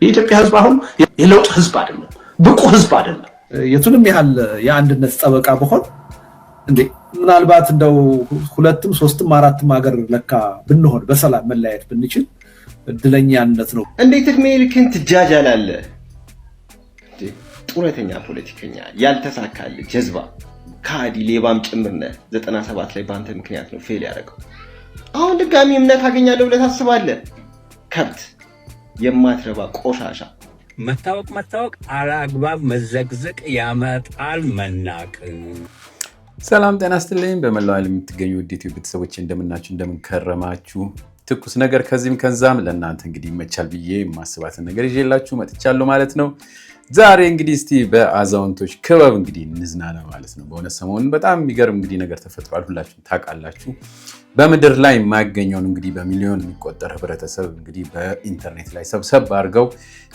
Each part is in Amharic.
የኢትዮጵያ ህዝብ አሁን የለውጥ ህዝብ አይደለም፣ ብቁ ህዝብ አይደለም። የቱንም ያህል የአንድነት ጠበቃ በሆን እንዴ ምናልባት እንደው ሁለትም ሶስትም አራትም ሀገር ለካ ብንሆን በሰላም መለያየት ብንችል እድለኛነት ነው። እንዴት እድሜ ልክን ትጃጃላለህ? ጡረተኛ ፖለቲከኛ፣ ያልተሳካል ጀዝባ፣ ካዲ፣ ሌባም ጭምር ነህ። 97 ላይ በአንተ ምክንያት ነው ፌል ያደረገው። አሁን ድጋሚ እምነት አገኛለሁ ብለህ ታስባለህ? ከብት፣ የማትረባ ቆሻሻ። መታወቅ አላግባብ መዘግዘቅ ያመጣል መናቅ። ሰላም ጤና ይስጥልኝ። በመላው ዓለም የምትገኙ ውድ ዩቲዩብ ቤተሰቦች እንደምናችሁ እንደምንከረማችሁ፣ ትኩስ ነገር ከዚህም ከዛም ለእናንተ እንግዲህ ይመቻል ብዬ የማስባትን ነገር ይዤላችሁ መጥቻለሁ ማለት ነው። ዛሬ እንግዲህ እስቲ በአዛውንቶች ክበብ እንግዲህ እንዝናና ማለት ነው። በእውነት ሰሞኑን በጣም የሚገርም እንግዲህ ነገር ተፈጥሯል። ሁላችሁም ታውቃላችሁ። በምድር ላይ የማያገኘውን እንግዲህ በሚሊዮን የሚቆጠር ህብረተሰብ እንግዲህ በኢንተርኔት ላይ ሰብሰብ አድርገው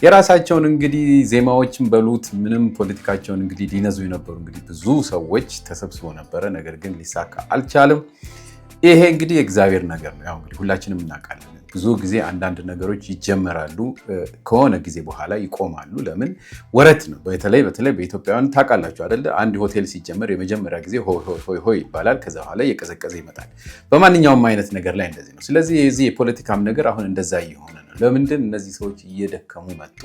የራሳቸውን እንግዲህ ዜማዎችን በሉት ምንም ፖለቲካቸውን እንግዲህ ሊነዙ የነበሩ እንግዲህ ብዙ ሰዎች ተሰብስበው ነበረ። ነገር ግን ሊሳካ አልቻለም። ይሄ እንግዲህ የእግዚአብሔር ነገር ነው። ያው እንግዲህ ሁላችንም እናውቃለን። ብዙ ጊዜ አንዳንድ ነገሮች ይጀመራሉ፣ ከሆነ ጊዜ በኋላ ይቆማሉ። ለምን? ወረት ነው። በተለይ በኢትዮጵያውያን ታውቃላችሁ አይደለ? አንድ ሆቴል ሲጀመር የመጀመሪያ ጊዜ ሆይ ይባላል። ከዛ በኋላ እየቀዘቀዘ ይመጣል። በማንኛውም አይነት ነገር ላይ እንደዚህ ነው። ስለዚህ የዚህ የፖለቲካም ነገር አሁን እንደዛ እየሆነ ነው። ለምንድን? እነዚህ ሰዎች እየደከሙ መጡ፣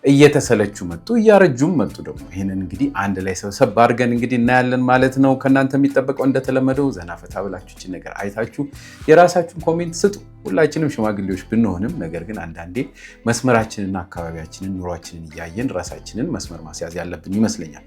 እየተሰለቹ መጡ፣ እያረጁም መጡ። ደግሞ ይህንን እንግዲህ አንድ ላይ ሰብሰብ አድርገን እንግዲህ እናያለን ማለት ነው። ከእናንተ የሚጠበቀው እንደተለመደው ዘናፈታ ብላችሁ ነገር አይታችሁ የራሳችሁን ኮሜንት ስጡ። ሁላችንም ሽማግሌዎች ብንሆንም ነገር ግን አንዳንዴ መስመራችንና አካባቢያችንን ኑሯችንን እያየን ራሳችንን መስመር ማስያዝ ያለብን ይመስለኛል።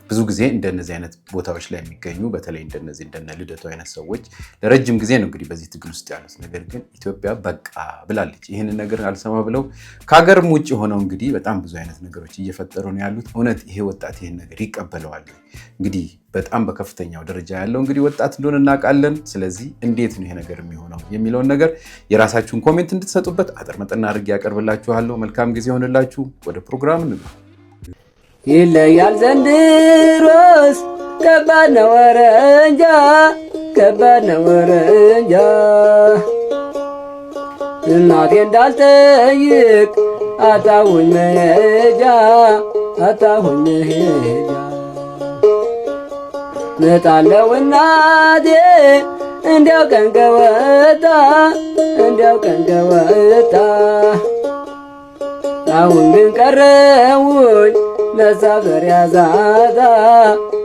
ብዙ ጊዜ እንደነዚህ አይነት ቦታዎች ላይ የሚገኙ በተለይ እንደነ ልደቱ አይነት ሰዎች ለረጅም ጊዜ ነው እንግዲህ በዚህ ትግል ውስጥ ያሉት። ነገር ግን ኢትዮጵያ በቃ ብላለች። ይህንን ነገር አልሰማ ብለው ከሀገርም ውጭ ሆነው እንግዲህ በጣም ብዙ አይነት ነገሮች እየፈጠሩ ነው ያሉት። እውነት ይሄ ወጣት ይህን ነገር ይቀበለዋል? እንግዲህ በጣም በከፍተኛው ደረጃ ያለው እንግዲህ ወጣት እንደሆነ እናውቃለን። ስለዚህ እንዴት ነው ይሄ ነገር የሚሆነው የሚለውን ነገር የራሳችሁን ኮሜንት እንድትሰጡበት አጠር መጠን አድርጌ ያቀርብላችኋለሁ። መልካም ጊዜ ሆንላችሁ። ወደ ፕሮግራም እንግባ። ይለያል ዘንድሮስ ከባድ ነው ኧረ እንጃ፣ ከባድ ነው ኧረ እንጃ። እናቴ እንዳልጠይቅ አጣሁኝ መሄጃ፣ አጣሁኝ መሄጃ። መጣለው እናቴ እንዲያው ቀን ከወጣ፣ እንዲያው ቀን ከወጣ። አሁን ግን ቀረውኝ መሳፈሪያ ሳጣ፣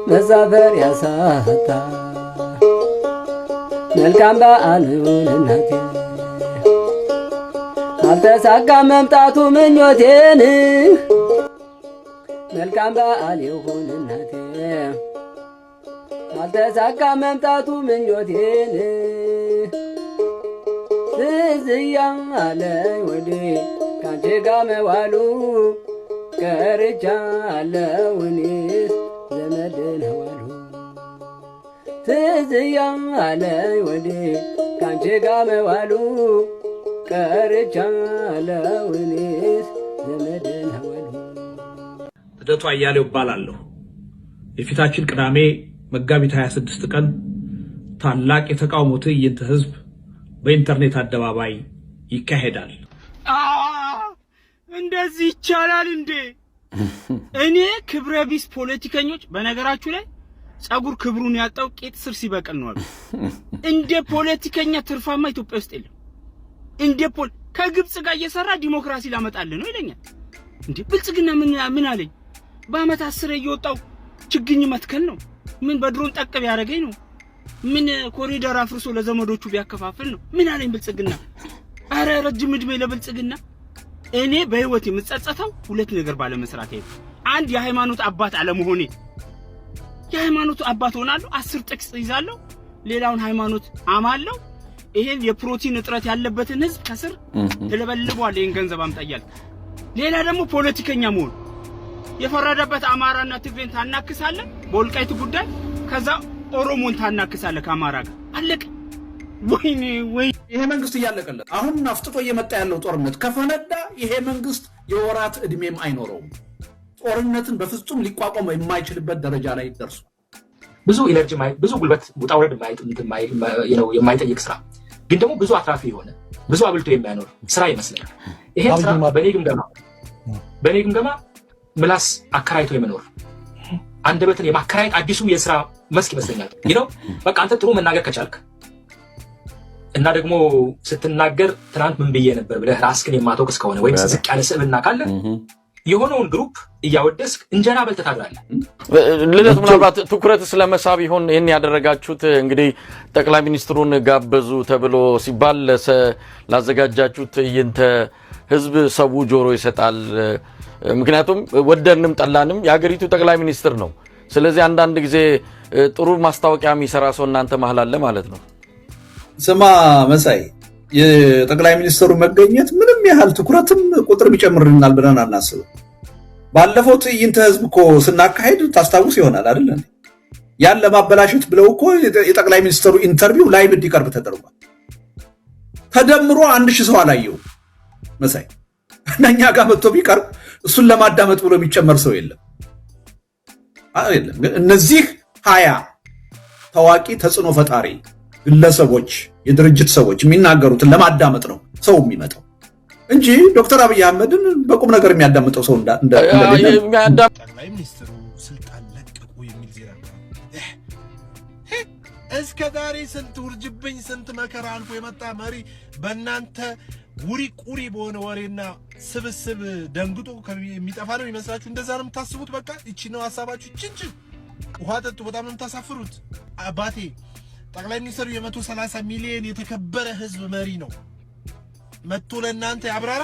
መሳፈሪያ ሳጣ። መልካም በዓል ይሁን እናቴ፣ አልተሳካም መምጣቱ ምኞቴን። መልካም በዓል ይሁን እናቴ፣ አልተሳካም መምጣቱ ምኞቴን። ትዝ እያለኝ ወዴ ካንቺ ጋር መዋሉ፣ ቀርቻለሁ እኔስ ዘመድ ነው አሉ። ትዝ እያለኝ ወዴ ካንቺ ጋር መዋሉ፣ ቀርቻለሁ እኔስ ዘመድ ነው አሉ። ልደቱ አያሌው እባላለሁ። የፊታችን ቅዳሜ መጋቢት 26 ቀን ታላቅ የተቃውሞ ትዕይንተ ህዝብ በኢንተርኔት አደባባይ ይካሄዳል። እንደዚህ ይቻላል እንዴ? እኔ ክብረ ቢስ ፖለቲከኞች፣ በነገራችሁ ላይ ጸጉር ክብሩን ያጣው ቄጥ ስር ሲበቅል ነው አሉ። እንደ ፖለቲከኛ ትርፋማ ኢትዮጵያ ውስጥ የለም። እንደ ከግብጽ ጋር እየሰራ ዲሞክራሲ ላመጣልህ ነው ይለኛል። እንዴ ብልጽግና ምን አለኝ? በአመት 10 እየወጣው ችግኝ መትከል ነው። ምን በድሮን ጠቅብ ያደረገኝ ነው? ምን ኮሪደር አፍርሶ ለዘመዶቹ ቢያከፋፍል ነው? ምን አለኝ ብልጽግና? አረ ረጅም እድሜ ለብልጽግና። እኔ በህይወት የምጸጸተው ሁለት ነገር ባለመስራት ነው። አንድ የሃይማኖት አባት አለመሆኔ። የሃይማኖት አባት ሆናለሁ፣ 10 ጥቅስ ይዛለሁ፣ ሌላውን ሃይማኖት አማለሁ። ይሄን የፕሮቲን እጥረት ያለበትን ህዝብ ከስር ተለበልቧል። ይሄን ገንዘብ አምጣያል። ሌላ ደግሞ ፖለቲከኛ መሆን። የፈረደበት አማራና ትግሬን ታናክሳለህ በወልቃይት ጉዳይ፣ ከዛ ኦሮሞን ታናክሳለህ ከአማራ ጋር። አለቀ። ወይኔ ይሄ መንግስት እያለቀለት አሁን አፍጥጦ እየመጣ ያለው ጦርነት ከፈነዳ ይሄ መንግስት የወራት እድሜም አይኖረውም። ጦርነትን በፍጹም ሊቋቋም የማይችልበት ደረጃ ላይ ደርሷል። ብዙ ኢነርጂ ብዙ ጉልበት ውጣ ውረድ የማይጠይቅ ስራ ግን ደግሞ ብዙ አትራፊ የሆነ ብዙ አብልቶ የሚያኖር ስራ ይመስለኛል። ይሄ ስራ በኔ ግምገማ በእኔ ግምገማ ምላስ አከራይቶ የመኖር አንደበትን የማከራየት አዲሱ የስራ መስክ ይመስለኛል። ይሄው በቃ አንተ ጥሩ መናገር ከቻልክ እና ደግሞ ስትናገር ትናንት ምን ብዬ ነበር ብለህ ራስህን የማትወቅስ ከሆነ ወይም ዝቅ ያለ ስብዕና ካለ የሆነውን ግሩፕ እያወደስክ እንጀራ በልተህ ታድራለህ። ልደት ምናልባት ትኩረት ስለመሳብ ይሆን ይሄን ያደረጋችሁት? እንግዲህ ጠቅላይ ሚኒስትሩን ጋበዙ ተብሎ ሲባል ላዘጋጃችሁት ትዕይንተ ህዝብ ሰው ጆሮ ይሰጣል። ምክንያቱም ወደንም ጠላንም የሀገሪቱ ጠቅላይ ሚኒስትር ነው። ስለዚህ አንዳንድ ጊዜ ጥሩ ማስታወቂያ የሚሰራ ሰው እናንተ መሃል አለ ማለት ነው። ስማ መሳይ፣ የጠቅላይ ሚኒስትሩ መገኘት ምንም ያህል ትኩረትም ቁጥር ይጨምርልናል ብለን አናስብም። ባለፈው ትዕይንተ ህዝብ እኮ ስናካሄድ ታስታውስ ይሆናል አይደል? ያን ለማበላሸት ብለው እኮ የጠቅላይ ሚኒስትሩ ኢንተርቪው ላይቭ እንዲቀርብ ተደርጓል። ተደምሮ 1000 ሰው አላየው መሳይ። እኛ ጋር መጥቶ ቢቀርብ እሱን ለማዳመጥ ብሎ የሚጨመር ሰው የለም። ግን እነዚህ 20 ታዋቂ ተጽዕኖ ፈጣሪ ግለሰቦች፣ የድርጅት ሰዎች የሚናገሩትን ለማዳመጥ ነው ሰው የሚመጣው እንጂ ዶክተር አብይ አህመድን በቁም ነገር የሚያዳምጠው ሰው ጠቅላይ ሚኒስትሩ ስልጣን ለቀቁ የሚል ዜና እስከ ዛሬ ስንት ውርጅብኝ ስንት መከራ አልፎ የመጣ መሪ በእናንተ ውሪ ቁሪ በሆነ ወሬና ስብስብ ደንግጦ የሚጠፋ ነው ይመስላችሁ? እንደዛ ነው የምታስቡት? በቃ እቺ ነው ሐሳባችሁ። ጭንጭን ውሃ ጠጡ። በጣም ነው የምታሳፍሩት። አባቴ ጠቅላይ ሚኒስትሩ የ130 ሚሊዮን የተከበረ ህዝብ መሪ ነው። መጥቶ ለእናንተ ያብራራ።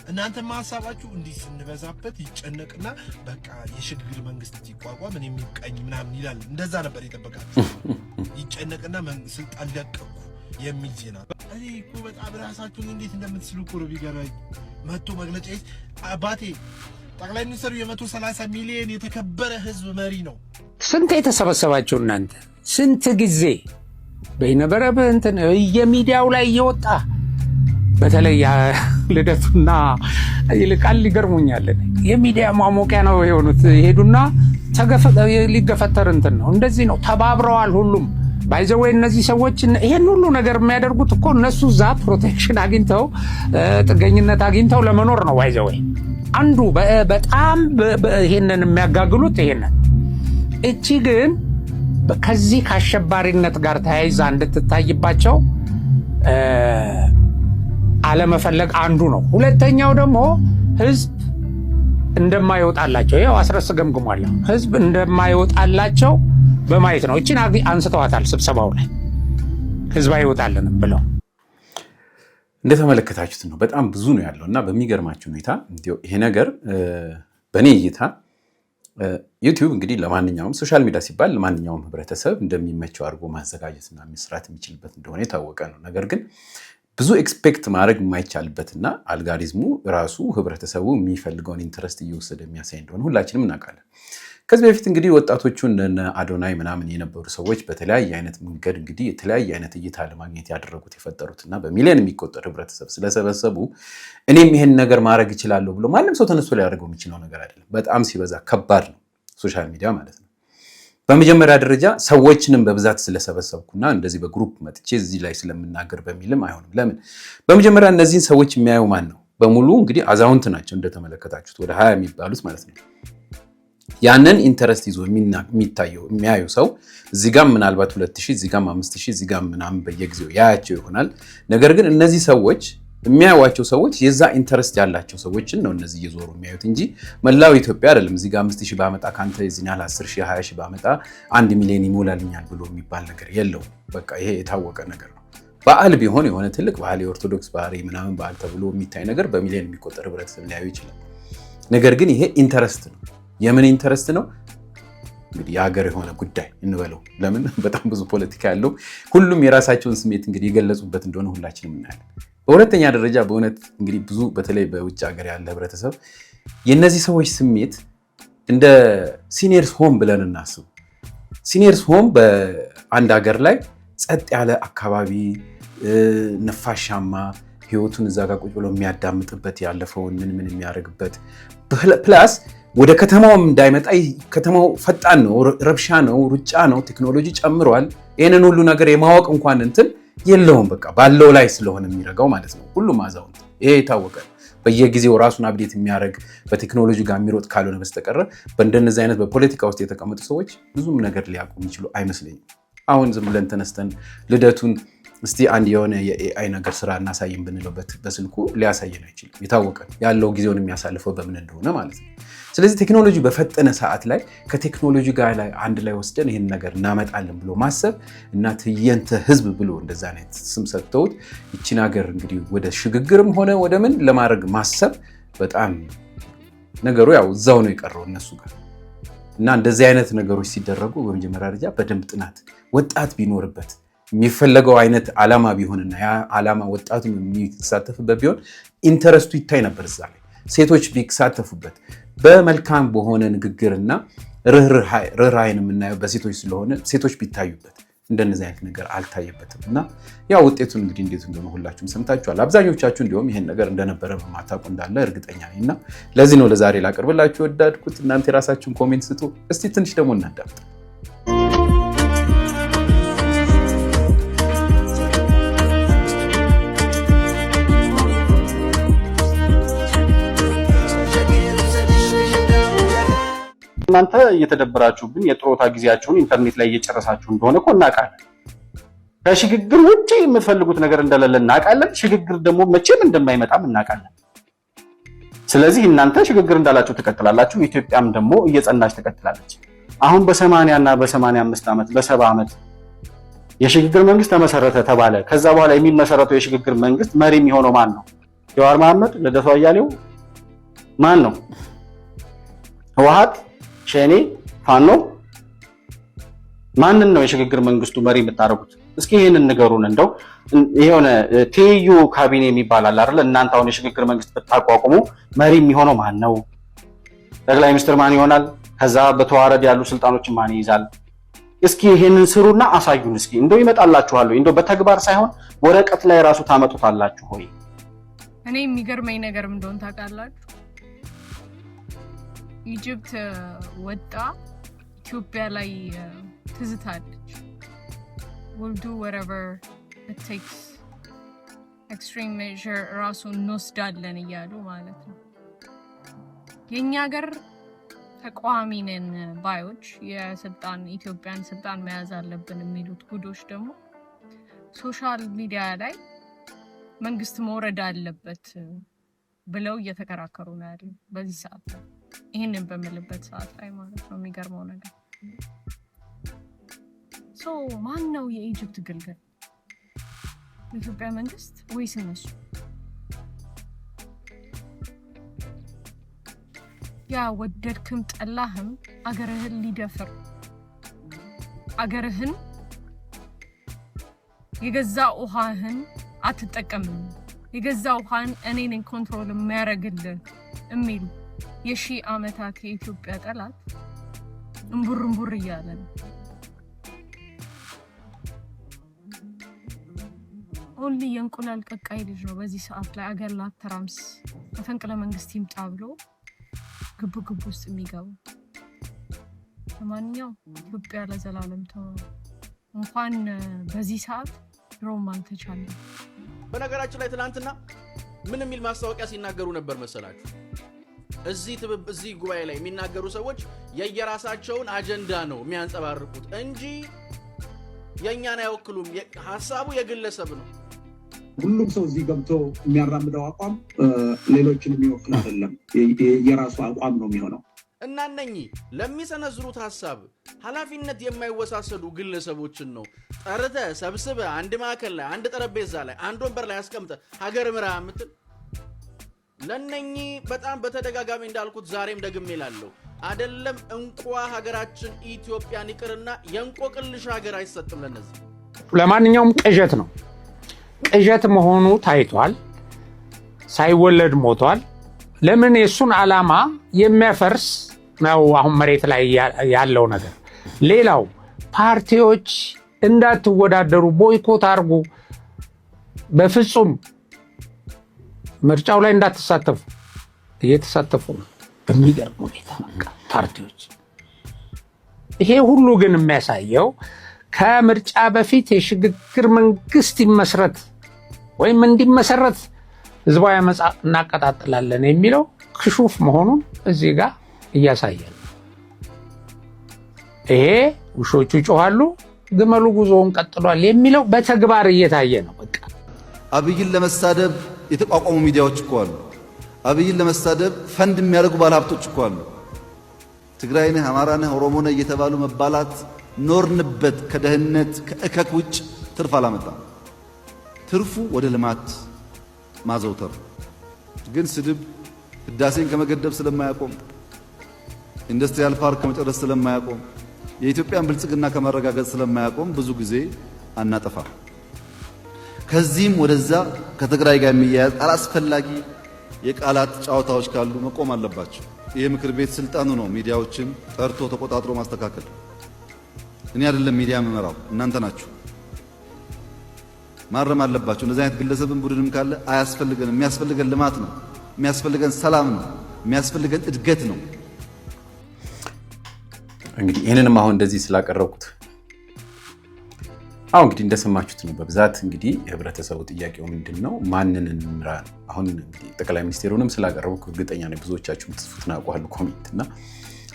እናንተማ ሐሳባችሁ እንዲህ ስንበዛበት ይጨነቅና በቃ የሽግግር መንግስት ይቋቋም ምን የሚቀኝ ምናምን ይላል። እንደዛ ነበር የጠበቃችሁ። ይጨነቅና ስልጣን ለቀቁ የሚል ዜና። እኔ እኮ በጣም ራሳችሁን እንዴት እንደምትስሉ እኮ ነው ቢገርመኝ። መጥቶ መግለጫ አባቴ ጠቅላይ ሚኒስትሩ የ130 ሚሊዮን የተከበረ ህዝብ መሪ ነው። ስንት የተሰበሰባችሁ እናንተ ስንት ጊዜ በይነበረብ እንትን የሚዲያው ላይ እየወጣ በተለይ ልደቱና ይልቃል ሊገርሙኛል። የሚዲያ ማሞቂያ ነው የሆኑት። ሄዱና ሊገፈተር እንትን ነው። እንደዚህ ነው ተባብረዋል ሁሉም ባይዘወይ። እነዚህ ሰዎች ይሄን ሁሉ ነገር የሚያደርጉት እኮ እነሱ እዛ ፕሮቴክሽን አግኝተው ጥገኝነት አግኝተው ለመኖር ነው። ባይዘወይ አንዱ በጣም ይሄንን የሚያጋግሉት ይሄንን። እቺ ግን ከዚህ ከአሸባሪነት ጋር ተያይዛ እንድትታይባቸው አለመፈለግ አንዱ ነው። ሁለተኛው ደግሞ ህዝብ እንደማይወጣላቸው ያው አስረስ ገምግሟል። ህዝብ እንደማይወጣላቸው በማየት ነው። እቺን አንስተዋታል ስብሰባው ላይ ህዝብ አይወጣልንም ብለው። እንደተመለከታችሁት ነው። በጣም ብዙ ነው ያለውና በሚገርማችሁ ሁኔታ ይሄ ነገር በእኔ እይታ ዩቲዩብ እንግዲህ ለማንኛውም ሶሻል ሚዲያ ሲባል ለማንኛውም ህብረተሰብ እንደሚመቸው አድርጎ ማዘጋጀትና መስራት የሚችልበት እንደሆነ የታወቀ ነው። ነገር ግን ብዙ ኤክስፔክት ማድረግ የማይቻልበትና አልጋሪዝሙ ራሱ ህብረተሰቡ የሚፈልገውን ኢንተረስት እየወሰደ የሚያሳይ እንደሆነ ሁላችንም እናውቃለን። ከዚህ በፊት እንግዲህ ወጣቶቹ እነ አዶናይ ምናምን የነበሩ ሰዎች በተለያየ አይነት መንገድ እንግዲህ የተለያየ አይነት እይታ ለማግኘት ያደረጉት የፈጠሩትና በሚሊዮን የሚቆጠር ህብረተሰብ ስለሰበሰቡ እኔም ይሄን ነገር ማድረግ ይችላለሁ ብሎ ማንም ሰው ተነስቶ ሊያደርገው የሚችለው ነገር አይደለም። በጣም ሲበዛ ከባድ ነው ሶሻል ሚዲያ ማለት ነው። በመጀመሪያ ደረጃ ሰዎችንም በብዛት ስለሰበሰብኩና እንደዚህ በግሩፕ መጥቼ እዚህ ላይ ስለምናገር በሚልም አይሆንም። ለምን በመጀመሪያ እነዚህን ሰዎች የሚያዩ ማን ነው? በሙሉ እንግዲህ አዛውንት ናቸው እንደተመለከታችሁት ወደ 20 የሚባሉት ማለት ነው። ያንን ኢንተረስት ይዞ የሚታየው የሚያዩ ሰው እዚህ ጋር ምናልባት 2000 እዚህ ጋር 5000 እዚህ ጋር ምናምን በየጊዜው ያያቸው ይሆናል። ነገር ግን እነዚህ ሰዎች የሚያዩዋቸው ሰዎች የዛ ኢንተረስት ያላቸው ሰዎችን ነው እነዚህ እየዞሩ የሚያዩት እንጂ መላው ኢትዮጵያ አይደለም። እዚህ ጋር 5000 ባመጣ ካንተ እዚህ ያለ 10000 20000 ባመጣ 1 ሚሊዮን ይሞላልኛል ብሎ የሚባል ነገር የለውም። በቃ ይሄ የታወቀ ነገር ነው። በዓል ቢሆን የሆነ ትልቅ ባህል የኦርቶዶክስ ባህሪ ምናምን በዓል ተብሎ የሚታይ ነገር በሚሊዮን የሚቆጠር ህብረተሰብ ሊያዩ ይችላል። ነገር ግን ይሄ ኢንተረስት ነው። የምን ኢንተረስት ነው? እንግዲህ የሀገር የሆነ ጉዳይ እንበለው። ለምን በጣም ብዙ ፖለቲካ ያለው ሁሉም የራሳቸውን ስሜት እንግዲህ የገለጹበት እንደሆነ ሁላችንም እናያለን። በሁለተኛ ደረጃ በእውነት እንግዲህ ብዙ በተለይ በውጭ ሀገር ያለ ህብረተሰብ የነዚህ ሰዎች ስሜት እንደ ሲኒየርስ ሆም ብለን እናስብ። ሲኒየርስ ሆም በአንድ ሀገር ላይ ጸጥ ያለ አካባቢ፣ ነፋሻማ ህይወቱን እዛ ጋር ቁጭ ብሎ የሚያዳምጥበት ያለፈውን ምን የሚያደርግበት ፕላስ ወደ ከተማውም እንዳይመጣ ከተማው ፈጣን ነው፣ ረብሻ ነው፣ ሩጫ ነው፣ ቴክኖሎጂ ጨምሯል። ይህንን ሁሉ ነገር የማወቅ እንኳን እንትን የለውም። በቃ ባለው ላይ ስለሆነ የሚረጋው ማለት ነው። ሁሉም አዛውንት ይሄ የታወቀ በየጊዜው ራሱን አፕዴት የሚያደርግ በቴክኖሎጂ ጋር የሚሮጥ ካልሆነ በስተቀር በእንደነዚህ አይነት በፖለቲካ ውስጥ የተቀመጡ ሰዎች ብዙም ነገር ሊያውቁ የሚችሉ አይመስለኝም። አሁን ዝም ብለን ተነስተን ልደቱን እስቲ አንድ የሆነ የኤአይ ነገር ስራ እናሳይም ብንለው በስልኩ ሊያሳየን አይችልም። የታወቀ ያለው ጊዜውን የሚያሳልፈው በምን እንደሆነ ማለት ነው። ስለዚህ ቴክኖሎጂ በፈጠነ ሰዓት ላይ ከቴክኖሎጂ ጋር ላይ አንድ ላይ ወስደን ይህን ነገር እናመጣለን ብሎ ማሰብ እና ትዕይንተ ህዝብ ብሎ እንደዛ አይነት ስም ሰጥተውት ይቺን ሀገር እንግዲህ ወደ ሽግግርም ሆነ ወደ ምን ለማድረግ ማሰብ በጣም ነገሩ ያው እዛው ነው የቀረው እነሱ ጋር እና እንደዚህ አይነት ነገሮች ሲደረጉ በመጀመሪያ ደረጃ በደንብ ጥናት ወጣት ቢኖርበት የሚፈለገው አይነት ዓላማ ቢሆንና ያ ዓላማ ወጣቱ የሚሳተፍበት ቢሆን ኢንተረስቱ ይታይ ነበር። እዛ ላይ ሴቶች ቢሳተፉበት በመልካም በሆነ ንግግርና ርህራሄን የምናየው በሴቶች ስለሆነ ሴቶች ቢታዩበት እንደነዚህ አይነት ነገር አልታየበትም እና ያ ውጤቱን እንግዲህ እንዴት እንደሆነ ሁላችሁም ሰምታችኋል። አብዛኞቻችሁ እንዲሁም ይሄን ነገር እንደነበረ በማታውቁ እንዳለ እርግጠኛ ነኝ እና ለዚህ ነው ለዛሬ ላቀርብላችሁ ወዳድኩት። እናንተ የራሳችሁን ኮሜንት ስጡ። እስቲ ትንሽ ደግሞ እናዳምጥ። እናንተ እየተደበራችሁብን የጥሮታ ጊዜያችሁን ኢንተርኔት ላይ እየጨረሳችሁ እንደሆነ እኮ እናውቃለን። ከሽግግር ውጪ የምትፈልጉት ነገር እንደሌለ እናውቃለን። ሽግግር ደግሞ መቼም እንደማይመጣም እናውቃለን። ስለዚህ እናንተ ሽግግር እንዳላችሁ ትቀጥላላችሁ፣ ኢትዮጵያም ደግሞ እየጸናች ትቀጥላለች። አሁን በ80 እና በ85 ዓመት በ70 ዓመት የሽግግር መንግስት ተመሰረተ ተባለ። ከዛ በኋላ የሚመሰረተው የሽግግር መንግስት መሪ የሚሆነው ማን ነው? ጀዋር መሐመድ፣ ልደቱ አያሌው ማን ነው? ህወሓት፣ ሸኔ፣ ፋኖ ማንን ነው የሽግግር መንግስቱ መሪ የምታደርጉት? እስኪ ይሄንን ንገሩን። እንደው የሆነ ትይዩ ካቢኔ የሚባል አለ አይደል? እናንተ አሁን የሽግግር መንግስት ብታቋቁሙ መሪ የሚሆነው ማን ነው? ጠቅላይ ሚኒስትር ማን ይሆናል? ከዛ በተዋረድ ያሉ ስልጣኖችን ማን ይይዛል? እስኪ ይሄንን ስሩና አሳዩን። እስኪ እንደው ይመጣላችኋል ወይ? እንደው በተግባር ሳይሆን ወረቀት ላይ ራሱ ታመጡታላችሁ ሆይ? እኔ የሚገርመኝ ነገር እንደሆነ ታውቃላችሁ? ኢጅፕት ወጣ ኢትዮጵያ ላይ ትዝታለች። we'll do whatever it takes extreme measure ራሱን እንወስዳለን እያሉ ማለት ነው። የኛ ሀገር ተቋሚ ነን ባዮች የስልጣን ኢትዮጵያን ስልጣን መያዝ አለብን የሚሉት ጉዶች ደግሞ ሶሻል ሚዲያ ላይ መንግስት መውረድ አለበት ብለው እየተከራከሩ ነው ያለው በዚህ ሰዓት ላይ። ይሄንን በመልበት ሰዓት ላይ ማለት ነው። የሚገርመው ነገር ማን ነው የኢጅፕት ግልገል? የኢትዮጵያ መንግስት ወይስ እነሱ? ያ ወደድክም ጠላህም አገርህን ሊደፍር አገርህን የገዛ ውሃህን አትጠቀምም፣ የገዛ ውሃን እኔ ነኝ ኮንትሮል የሚያደርግልን የሚሉ የሺህ ዓመታት የኢትዮጵያ ጠላት እንቡር እያለ ነው። ኦንሊ የእንቁላል ቀቃይ ልጅ ነው በዚህ ሰዓት ላይ አገር ላተራምስ መፈንቅለ መንግስት ይምጣ ብሎ ግብ ውስጥ የሚገቡ። ለማንኛውም ኢትዮጵያ ለዘላለም እንኳን በዚህ ሰዓት ድሮም አልተቻለም። በነገራችን ላይ ትናንትና ምን የሚል ማስታወቂያ ሲናገሩ ነበር መሰላችሁ? እዚህ ጉባኤ ላይ የሚናገሩ ሰዎች የየራሳቸውን አጀንዳ ነው የሚያንጸባርቁት እንጂ የኛን አይወክሉም። ሐሳቡ የግለሰብ ነው። ሁሉም ሰው እዚህ ገብቶ የሚያራምደው አቋም ሌሎችን የሚወክል አይደለም። የራሱ አቋም ነው የሚሆነው እና እነኚህ ለሚሰነዝሩት ሐሳብ ኃላፊነት የማይወሳሰዱ ግለሰቦችን ነው ጠርተ ሰብስበ አንድ ማዕከል ላይ አንድ ጠረጴዛ ላይ አንድ ወንበር ላይ አስቀምጠ ሀገር ምራ የምትል ለነኚህ በጣም በተደጋጋሚ እንዳልኩት ዛሬም ደግሜ እላለሁ አይደለም እንቋ ሀገራችን ኢትዮጵያን ይቅርና የእንቆቅልሽ ሀገር አይሰጥም ለነዚህ። ለማንኛውም ቅዠት ነው። ቅዠት መሆኑ ታይቷል። ሳይወለድ ሞቷል። ለምን የሱን ዓላማ የሚያፈርስ ነው አሁን መሬት ላይ ያለው ነገር። ሌላው ፓርቲዎች እንዳትወዳደሩ ቦይኮት አድርጉ፣ በፍጹም ምርጫው ላይ እንዳትሳተፉ እየተሳተፉ ነው በሚገርም ሁኔታ ፓርቲዎች። ይሄ ሁሉ ግን የሚያሳየው ከምርጫ በፊት የሽግግር መንግስት ይመስረት ወይም እንዲመሰረት ህዝባዊ አመጽ እናቀጣጥላለን የሚለው ክሹፍ መሆኑን እዚህ ጋር እያሳያል። ይሄ ውሾቹ ይጮሃሉ ግመሉ ጉዞውን ቀጥሏል የሚለው በተግባር እየታየ ነው። በቃ አብይን ለመሳደብ የተቋቋሙ ሚዲያዎች እኮ አሉ። አብይን ለመሳደብ ፈንድ የሚያደርጉ ባለሀብቶች እኮ አሉ። ትግራይ ነህ፣ አማራ ነህ፣ ኦሮሞ ነህ እየተባሉ መባላት ኖርንበት። ከደህንነት ከእከክ ውጭ ትርፍ አላመጣም። ትርፉ ወደ ልማት ማዘውተር። ግን ስድብ ህዳሴን ከመገደብ ስለማያቆም፣ ኢንዱስትሪያል ፓርክ ከመጨረስ ስለማያቆም፣ የኢትዮጵያን ብልጽግና ከማረጋገጥ ስለማያቆም ብዙ ጊዜ አናጠፋ። ከዚህም ወደዛ ከትግራይ ጋር የሚያያዝ አላስፈላጊ የቃላት ጨዋታዎች ካሉ መቆም አለባቸው። ይህ ምክር ቤት ስልጣኑ ነው ሚዲያዎችን ጠርቶ ተቆጣጥሮ ማስተካከል። እኔ አይደለም ሚዲያ መመራው፣ እናንተ ናችሁ። ማረም አለባቸው። እንደዚህ አይነት ግለሰብን ቡድንም ካለ አያስፈልገንም። የሚያስፈልገን ልማት ነው፣ የሚያስፈልገን ሰላም ነው፣ የሚያስፈልገን እድገት ነው። እንግዲህ ይህንንም አሁን እንደዚህ ስላቀረብኩት አሁን እንግዲህ እንደሰማችሁት ነው። በብዛት እንግዲህ የህብረተሰቡ ጥያቄው ምንድን ነው? ማንን እንምራ ነው። አሁን እንግዲህ ጠቅላይ ሚኒስቴሩንም ስላቀረብኩ እርግጠኛ ነኝ ብዙዎቻችሁ የምትጽፉት ናውቀዋል ኮሜንት እና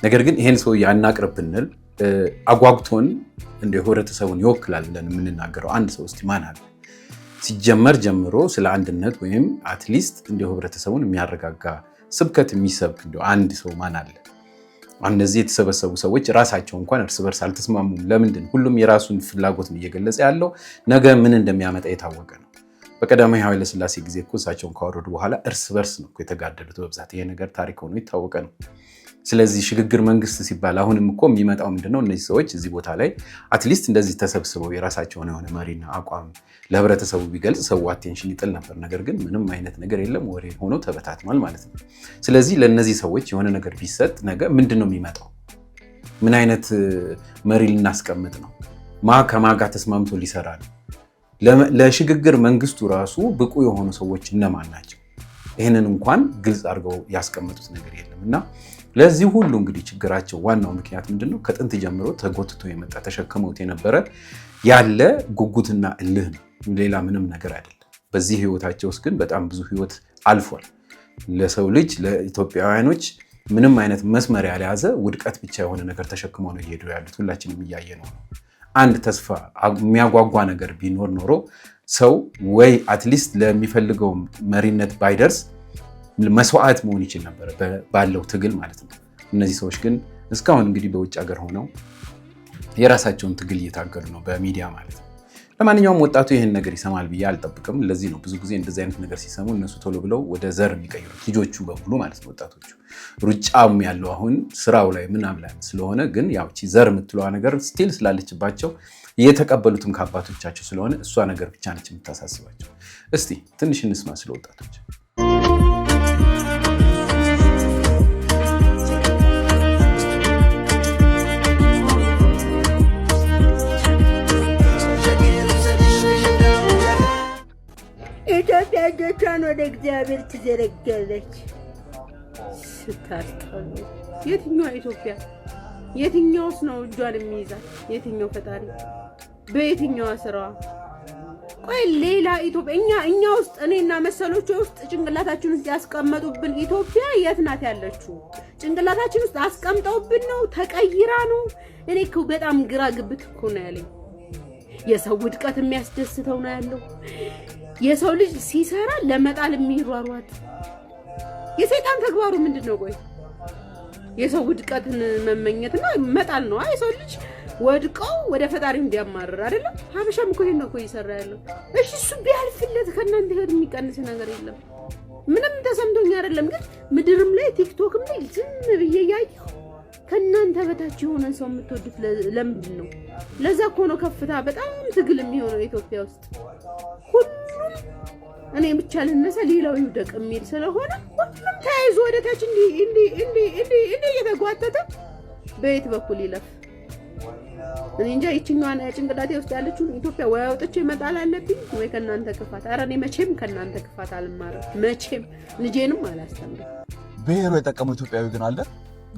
ነገር ግን ይሄን ሰው ያናቅርብ ብንል አጓጉቶን እንደ ህብረተሰቡን ይወክላል ብለን የምንናገረው አንድ ሰው እስቲ ማን አለ? ሲጀመር ጀምሮ ስለ አንድነት ወይም አትሊስት እንደ ህብረተሰቡን የሚያረጋጋ ስብከት የሚሰብክ እንደ አንድ ሰው ማን አለ? እነዚህ የተሰበሰቡ ሰዎች ራሳቸው እንኳን እርስ በርስ አልተስማሙም። ለምንድን? ሁሉም የራሱን ፍላጎት ነው እየገለጸ ያለው። ነገ ምን እንደሚያመጣ የታወቀ ነው። በቀዳማዊ ኃይለ ሥላሴ ጊዜ እኮ እሳቸውን ካወረዱ በኋላ እርስ በርስ ነው የተጋደሉት በብዛት። ይሄ ነገር ታሪክ ሆኖ የታወቀ ነው። ስለዚህ ሽግግር መንግስት ሲባል አሁንም እኮ የሚመጣው ምንድነው? እነዚህ ሰዎች እዚህ ቦታ ላይ አትሊስት እንደዚህ ተሰብስበው የራሳቸውን የሆነ መሪና አቋም ለህብረተሰቡ ቢገልጽ ሰው አቴንሽን ይጥል ነበር። ነገር ግን ምንም አይነት ነገር የለም፣ ወሬ ሆኖ ተበታትኗል ማለት ነው። ስለዚህ ለእነዚህ ሰዎች የሆነ ነገር ቢሰጥ ነገ ምንድን ነው የሚመጣው? ምን አይነት መሪ ልናስቀምጥ ነው? ከማ ጋር ተስማምቶ ሊሰራ ነው? ለሽግግር መንግስቱ ራሱ ብቁ የሆኑ ሰዎች እነማን ናቸው? ይህንን እንኳን ግልጽ አድርገው ያስቀመጡት ነገር የለም እና ለዚህ ሁሉ እንግዲህ ችግራቸው ዋናው ምክንያት ምንድነው? ከጥንት ጀምሮ ተጎትቶ የመጣ ተሸክመውት የነበረ ያለ ጉጉትና እልህ ነው። ሌላ ምንም ነገር አይደለም። በዚህ ህይወታቸው ውስጥ ግን በጣም ብዙ ህይወት አልፏል። ለሰው ልጅ ለኢትዮጵያውያኖች ምንም አይነት መስመር ያልያዘ ውድቀት ብቻ የሆነ ነገር ተሸክመው ነው እየሄዱ ያሉት። ሁላችንም እያየ ነው። አንድ ተስፋ የሚያጓጓ ነገር ቢኖር ኖሮ ሰው ወይ አትሊስት ለሚፈልገው መሪነት ባይደርስ መስዋዕት መሆን ይችል ነበር ባለው ትግል ማለት ነው። እነዚህ ሰዎች ግን እስካሁን እንግዲህ በውጭ ሀገር ሆነው የራሳቸውን ትግል እየታገሉ ነው በሚዲያ ማለት ነው። ለማንኛውም ወጣቱ ይህን ነገር ይሰማል ብዬ አልጠብቅም። ለዚህ ነው ብዙ ጊዜ እንደዚህ አይነት ነገር ሲሰሙ እነሱ ቶሎ ብለው ወደ ዘር የሚቀይሩት ልጆቹ በሙሉ ማለት ነው። ወጣቶቹ ሩጫም ያለው አሁን ስራው ላይ ምናምን ላይ ስለሆነ ግን ያው እቺ ዘር የምትለዋ ነገር ስቲል ስላለችባቸው እየተቀበሉትም ከአባቶቻቸው ስለሆነ እሷ ነገር ብቻ ነች የምታሳስባቸው። እስቲ ትንሽ እንስማ ስለ ወጣቶች። ኢትዮጵያ እጆቿን ወደ እግዚአብሔር ትዘረጋለች። ስታስጠሉ! የትኛዋ ኢትዮጵያ? የትኛውስ ነው እጇን የሚይዛት? የትኛው ፈጣሪ? በየትኛዋ ስራዋ? ቆይ ሌላ ኢትዮጵያ እኛ ውስጥ እኔና መሰሎች ውስጥ ጭንቅላታችን ውስጥ ያስቀመጡብን ኢትዮጵያ የት ናት ያለችው? ጭንቅላታችን ውስጥ አስቀምጠውብን ነው? ተቀይራ ነው? እኔ እኮ በጣም ግራ ግብት እኮ ነው ያለኝ። የሰው ውድቀት የሚያስደስተው ነው ያለው። የሰው ልጅ ሲሰራ ለመጣል የሚሯሯጥ የሰይጣን ተግባሩ ምንድነው? ቆይ የሰው ውድቀትን መመኘትና መጣል ነው። የሰው ልጅ ወድቀው ወደ ፈጣሪው እንዲያማርር አይደለም? ሀበሻም እኮ ይሄን ነው እኮ እየሰራ ያለው። እሺ እሱ ቢያልፍለት ከእናንተ ህይወት የሚቀንስ ነገር የለም። ምንም ተሰምቶኝ አይደለም፣ ግን ምድርም ላይ ቲክቶክም ላይ ዝም ብዬ ያየሁ ከእናንተ በታች የሆነ ሰው የምትወዱት ለምንድን ነው? ለዛ እኮ ነው ከፍታ በጣም ትግል የሚሆነው ኢትዮጵያ ውስጥ። ሁሉም እኔ ብቻ ልነሳ ሌላው ይውደቅ የሚል ስለሆነ ሁሉም ተያይዞ ወደ ታች እንዲህ እየተጓተተ በየት በኩል ይለፍ? እኔ እንጃ። ይችኛዋን ጭንቅላቴ ውስጥ ያለችውን ኢትዮጵያ ወይ አውጥቼ መጣል አለብኝ ወይ ከእናንተ ክፋት። ኧረ እኔ መቼም ከእናንተ ክፋት አልማርም። መቼም ልጄንም አላስተምርም። ብሔሩ የጠቀመው ኢትዮጵያዊ ግን አለ።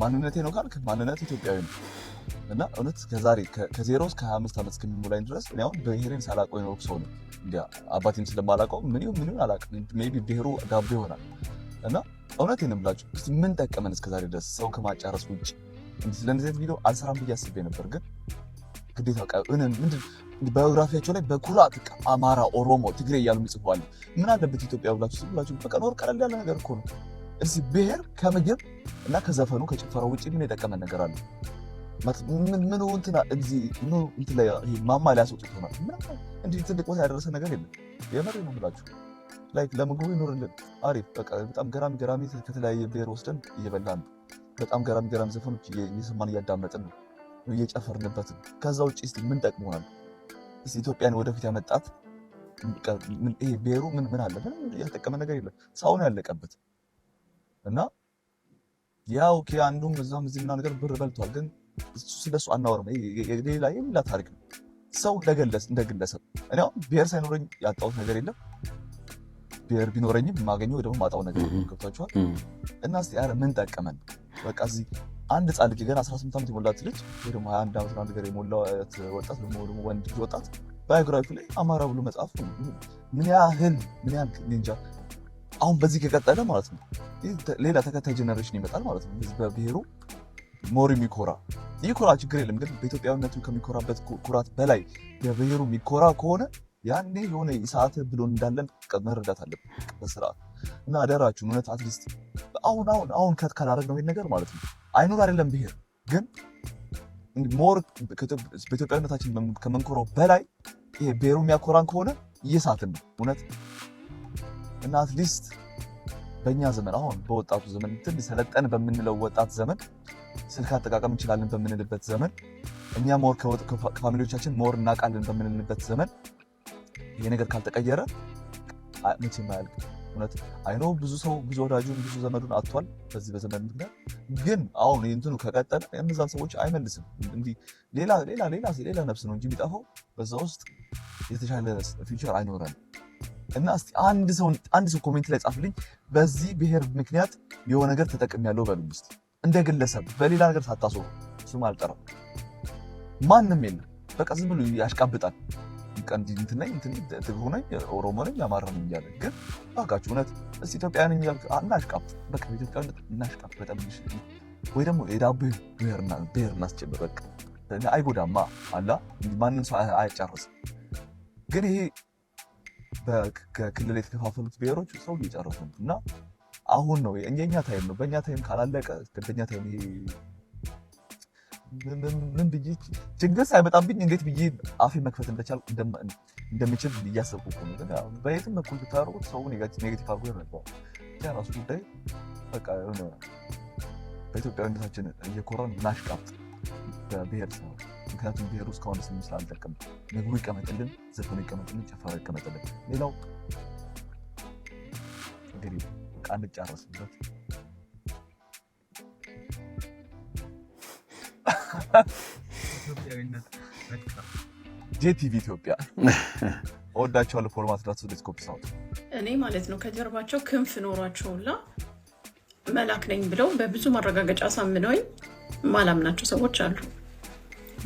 ማንነቴ ነው ካልክ ማንነት ኢትዮጵያዊ ነው። እና እውነት ከዛሬ ከ0 እስከ 25 ዓመት እስከሚሞላኝ ድረስ እኔ አሁን ብሔሬን ሳላውቀው የኖርኩ ሰው ነው። እንዲያ አባቴን ስለማላውቀው ምን አላውቅም። ሜይ ቢ ብሔሩ ዳቦ ይሆናል። እና እውነቴን ነው የምላችሁ እስቲ ምን ጠቀመን እስከዛሬ ድረስ ሰው ከማጫረስ ውጭ? ስለዚህ ቪዲዮ አልሰራም ብዬ አስቤ ነበር፣ ግን ግዴታ ምንድን ባዮግራፊያቸው ላይ በኩራት አማራ፣ ኦሮሞ፣ ትግሬ እያሉ ይጽፋሉ። ምን አለበት ኢትዮጵያ ብላችሁ በቃ ኖር ቀለል ያለ ነገር እኮ ነው። እዚህ ብሔር ከምግብ እና ከዘፈኑ ከጭፈራው ውጭ ምን የጠቀመን ነገር አለ? ምን እንትን ላይ ማማ ሊያስወጡት ሆናል። እንዲህ ትልቅ ቦታ ያደረሰ ነገር የለም። የመሬ ነው ብላችሁ ላይክ ለምግቡ ይኖርልን አሪፍ። በቃ በጣም ገራሚ ከተለያየ ብሔር ወስደን እየበላን ነው። በጣም ገራሚ ዘፈኖች እየሰማን እያዳመጥን ነው፣ እየጨፈርንበት ነው። ከዛ ውጭ እስቲ ምን ጠቅሞናል? እስቲ ኢትዮጵያን ወደፊት ያመጣት ይሄ ብሔሩ ምን አለ? ምንም ያልጠቀመ ነገር የለም። ሰው ነው ያለቀበት። እና ያው አንዱም እዛም እዚህ ምናምን ነገር ብር በልቷል፣ ግን ስለሱ አናወራም። ሌላ ታሪክ ነው። ሰው እንደ ግለሰብ እኔ አሁን ብሔር ሳይኖረኝ ያጣሁት ነገር የለም። ብሔር ቢኖረኝም የማገኘው ደግሞ ማጣው ነገር ገብቷችኋል። እና እስቲ ምን ጠቀመን? በቃ እዚህ አንድ ህፃን ልጅ ገና 18 ዓመት የሞላት ልጅ ወይ ደግሞ 21 ዓመት ምናምን ነገር የሞላት ወጣት ደግሞ ወንድ ልጅ ወጣት ባዮግራፊ ላይ አማራ ብሎ መጽሐፍ ምን ያህል እንጃ። አሁን በዚህ ከቀጠለ ማለት ነው ሌላ ተከታይ ጀነሬሽን ይመጣል ማለት ነው። በብሔሩ ሞር የሚኮራ ችግር የለም፣ ግን በኢትዮጵያዊነቱ ከሚኮራበት ኩራት በላይ በብሔሩ የሚኮራ ከሆነ ያኔ የሆነ ሰዓት ብሎ እንዳለን መረዳት አለብን በስርዓት። እና አደራችሁን እውነት አትሊስት አሁን ካላደረግነው ይሄን ነገር ማለት ነው አይኑር አይደለም ብሔር ግን ሞር በኢትዮጵያዊነታችን ከመንኮራው በላይ ይሄ ብሔሩ የሚያኮራን ከሆነ እየሳትን ነው እውነት። እና አትሊስት በእኛ ዘመን አሁን በወጣቱ ዘመን ትንሽ ሰለጠን በምንለው ወጣት ዘመን ስልክ አጠቃቀም እንችላለን በምንልበት ዘመን እኛ ሞር ከፋሚሊዎቻችን ሞር እናውቃለን በምንልበት ዘመን ይሄ ነገር ካልተቀየረ መቼም አያልቅም እውነት። አይኖ ብዙ ሰው ብዙ ወዳጁን ብዙ ዘመዱን አጥቷል በዚህ በዘመን ምክንያት። ግን አሁን እንትኑ ከቀጠለ እነዛን ሰዎች አይመልስም። እንዲህ ሌላ ነፍስ ነው እንጂ የሚጠፋው በዛ ውስጥ የተሻለ ፊውቸር አይኖረንም። እና እስቲ አንድ ሰው ኮሜንት ላይ ጻፍልኝ በዚህ ብሔር ምክንያት የሆነ ነገር ተጠቅሜያለሁ በሉኝ እስቲ፣ እንደ ግለሰብ በሌላ ነገር ሳታስቡ። ስም አልጠራም፣ ማንም የለም። በቃ ዝም ብሎ ያሽቃብጣል። እንትን ነኝ ትግሩ ነኝ ኦሮሞ ነኝ አማራ ነኝ እያለ ግን እባካችሁ እውነት እስቲ ኢትዮጵያውያን እናሽቃብ። በቃ ኢትዮጵያዊነት እናሽቃብ በጣም ወይ ደግሞ የዳቦ ብሔር እናስጨምር። በቃ አይጎዳማ አላ ማንም ሰው አያጫርስም። ግን ይሄ በክልል የተከፋፈሉት ብሔሮች ሰው እየጨረሱ ነው። እና አሁን ነው የኛ ታይም ነው። በእኛ ታይም ካላለቀ በእኛ ታይም ይሄ ምን ብዬ ችግር ሳይመጣብኝ እንዴት ብዬ አፌ መክፈት እንደምችል እያሰብኩ ነው። ግን በየትም በኩል ብታደርጉት ሰው ኔጌቲቭ አድርጎ ይረዳል። ራሱ ጉዳይ በቃ የሆነ በኢትዮጵያዊነታችን እየኮራን እናሽቃብጥ በብሔር ሰው። ምክንያቱም ብሔሩ እስካሁን ስም ስላልጠቀም ምግቡ ይቀመጥልን፣ ዘፈኑ ይቀመጥልን፣ ጨፈራ ይቀመጥልን። ሌላው እንግዲህ በቃ እንጫረስበት። ጄቲቪ ኢትዮጵያ እወዳቸዋለሁ። ፎርማት ዳት ዲስኮፕ ሳውት እኔ ማለት ነው ከጀርባቸው ክንፍ ኖሯቸውላ መላክ ነኝ ብለው በብዙ ማረጋገጫ ሳምነውኝ ማላምናቸው ሰዎች አሉ።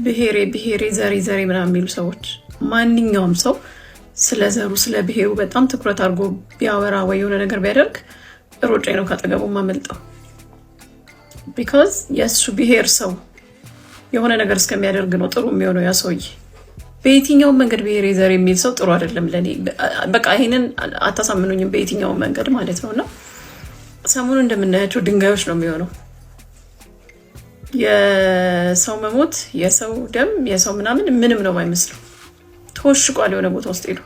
ብሔሬ ዘሬ ምናምን የሚሉ ሰዎች። ማንኛውም ሰው ስለ ዘሩ ስለ ብሔሩ በጣም ትኩረት አድርጎ ቢያወራ ወይ የሆነ ነገር ቢያደርግ ሮጬ ነው ካጠገቡ ማመልጠው። ቢካዝ የእሱ ብሔር ሰው የሆነ ነገር እስከሚያደርግ ነው ጥሩ የሚሆነው ያ ሰውዬ። በየትኛውም መንገድ ብሔሬ ዘሬ የሚል ሰው ጥሩ አይደለም ለእኔ። በቃ ይሄንን አታሳምኑኝም በየትኛውም መንገድ ማለት ነው። እና ሰሞኑ እንደምናያቸው ድንጋዮች ነው የሚሆነው። የሰው መሞት፣ የሰው ደም፣ የሰው ምንም ነው የማይመስለው። ተወሽቋል የሆነ ቦታ ውስጥ ሄዱ።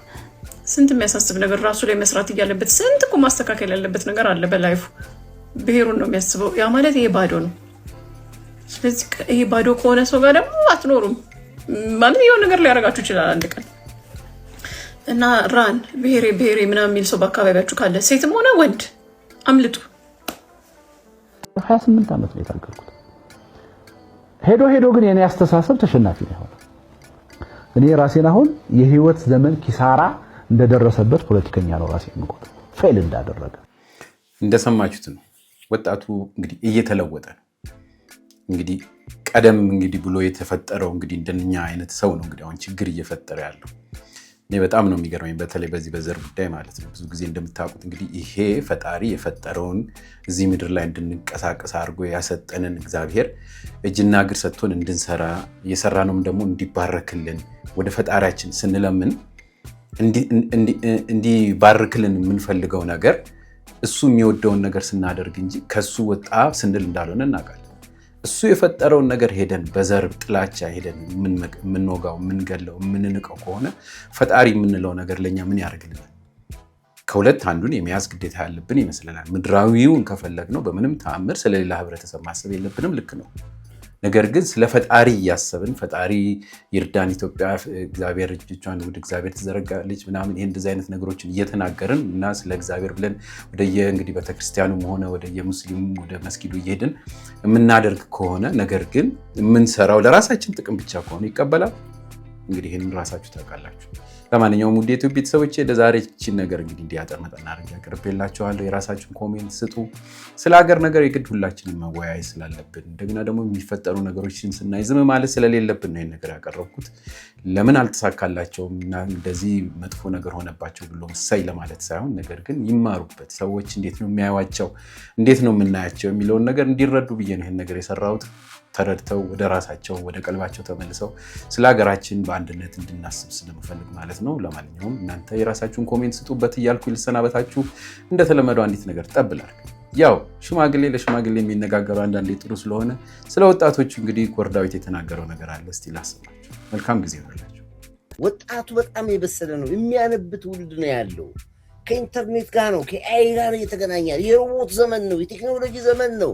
ስንት የሚያሳስብ ነገር ራሱ ላይ መስራት እያለበት ስንት እኮ ማስተካከል ያለበት ነገር አለ በላይፉ። ብሔሩን ነው የሚያስበው። ያ ማለት ይሄ ባዶ ነው። ስለዚህ ይሄ ባዶ ከሆነ ሰው ጋር ደግሞ አትኖሩም ማለት የሆነ ነገር ሊያደርጋችሁ ይችላል አንድ ቀን። እና ራን ብሔሬ ምናምን የሚል ሰው በአካባቢያችሁ ካለ ሴትም ሆነ ወንድ አምልጡ። 28 ዓመት ነው የታገልኩት። ሄዶ ግን የኔ አስተሳሰብ ተሸናፊ ነው የሆነው። እኔ ራሴን አሁን የህይወት ዘመን ኪሳራ እንደደረሰበት ፖለቲከኛ ነው ራሴን የምቆጥረው፣ ፌል እንዳደረገ። እንደሰማችሁት ነው። ወጣቱ እንግዲህ እየተለወጠ ነው። እንግዲህ ቀደም እንግዲህ ብሎ የተፈጠረው እንግዲህ እንደኛ አይነት ሰው ነው እንግዲህ አሁን ችግር እየፈጠረ ያለው። እኔ በጣም ነው የሚገርመኝ በተለይ በዚህ በዘር ጉዳይ ማለት ነው። ብዙ ጊዜ እንደምታውቁት እንግዲህ ይሄ ፈጣሪ የፈጠረውን እዚህ ምድር ላይ እንድንቀሳቀስ አድርጎ ያሰጠንን እግዚአብሔር እጅና እግር ሰጥቶን እንድንሰራ የሰራነውም ደግሞ እንዲባረክልን ወደ ፈጣሪያችን ስንለምን እንዲባርክልን የምንፈልገው ነገር እሱ የሚወደውን ነገር ስናደርግ እንጂ ከሱ ወጣ ስንል እንዳልሆነ እናውቃለን። እሱ የፈጠረውን ነገር ሄደን በዘር ጥላቻ ሄደን የምንወጋው የምንገለው የምንንቀው ከሆነ ፈጣሪ የምንለው ነገር ለኛ ምን ያደርግልናል? ከሁለት አንዱን የመያዝ ግዴታ ያለብን ይመስለናል። ምድራዊውን ከፈለግነው በምንም ተአምር ስለሌላ ህብረተሰብ ማሰብ የለብንም። ልክ ነው። ነገር ግን ስለ ፈጣሪ እያሰብን ፈጣሪ ይርዳን ኢትዮጵያ እግዚአብሔር እጆቿን ወደ እግዚአብሔር ትዘረጋለች ምናምን ይሄ እንደዚህ አይነት ነገሮችን እየተናገርን እና ስለ እግዚአብሔር ብለን ወደየ እንግዲህ ቤተክርስቲያኑም ሆነ ወደየ ሙስሊሙ ወደ መስጊዱ እየሄድን የምናደርግ ከሆነ ነገር ግን የምንሰራው ለራሳችን ጥቅም ብቻ ከሆነ ይቀበላል። እንግዲህ ይሄንን ራሳችሁ ታውቃላችሁ። ለማንኛውም ውድ የዩቲዩብ ቤተሰቦቼ ለዛሬ እቺን ነገር እንግዲህ እንዲያጠር መጠን አድርጌ አቅርቤላችኋለሁ። የራሳችሁን ኮሜንት ስጡ። ስለ ሀገር ነገር የግድ ሁላችንም መወያየት ስላለብን እንደገና ደግሞ የሚፈጠሩ ነገሮችን ስናይ ዝም ማለት ስለሌለብን ነው ይሄን ነገር ያቀረብኩት። ለምን አልተሳካላቸውም እና እንደዚህ መጥፎ ነገር ሆነባቸው ብሎ መሳይ ለማለት ሳይሆን ነገር ግን ይማሩበት፣ ሰዎች እንዴት ነው የሚያዩዋቸው፣ እንዴት ነው የምናያቸው የሚለውን ነገር እንዲረዱ ብዬ ነው ይሄን ነገር የሰራሁት። ተረድተው ወደ ራሳቸው ወደ ቀልባቸው ተመልሰው ስለ ሀገራችን በአንድነት እንድናስብ ስለምፈልግ ማለት ነው። ለማንኛውም እናንተ የራሳችሁን ኮሜንት ስጡበት እያልኩ ልሰናበታችሁ። እንደተለመደው አንዲት ነገር ጠብላል። ያው ሽማግሌ ለሽማግሌ የሚነጋገረው አንዳንዴ ጥሩ ስለሆነ ስለ ወጣቶቹ እንግዲህ ጎርዳዊት የተናገረው ነገር አለ። እስቲ ላሰማችሁ። መልካም ጊዜ ይሆንላችሁ። ወጣቱ በጣም የበሰለ ነው። የሚያነብ ትውልድ ነው ያለው። ከኢንተርኔት ጋር ነው ከኤአይ ጋር የተገናኛል። የሮቦት ዘመን ነው። የቴክኖሎጂ ዘመን ነው።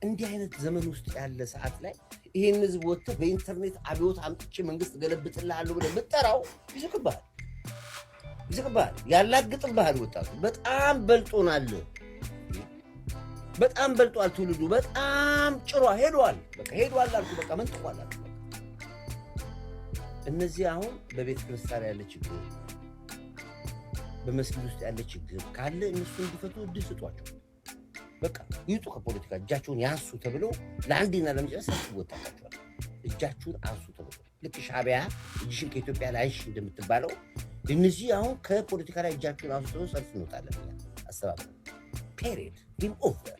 እንዲህ አይነት ዘመን ውስጥ ያለ ሰዓት ላይ ይሄን ህዝብ ወጥተህ በኢንተርኔት አብዮት አምጥቼ መንግስት ገለብጥልሃለሁ ብለህ ብትጠራው ይስቅብሃል፣ ያላግጥብሃል። ወጣቱ በጣም በልጦናል፣ በጣም በልጧል። ትውልዱ በጣም ጭሯ ሄዷል። በቃ ሄዷል አልኩ፣ በቃ መንጥቋል አልኩ። እነዚህ አሁን በቤተ ክርስቲያን ያለ ችግር፣ በመስጊድ ውስጥ ያለ ችግር ካለ እነሱ እንዲፈቱ እድል ስጧቸው። በቃ ይውጡ ከፖለቲካ እጃቸውን ያንሱ ተብሎ ለአንዴና ለመጨረሻ ይወጣላቸዋል። እጃችሁን አንሱ ተብሎ ልክ ሻዕቢያ እጅሽን ከኢትዮጵያ ላይ አንሺ እንደምትባለው እነዚህ አሁን ከፖለቲካ ላይ እጃችሁን አንሱ ተብሎ ሰልፍ እንወጣለን። አሰባብ ፔሪድ ጌም ኦቨር።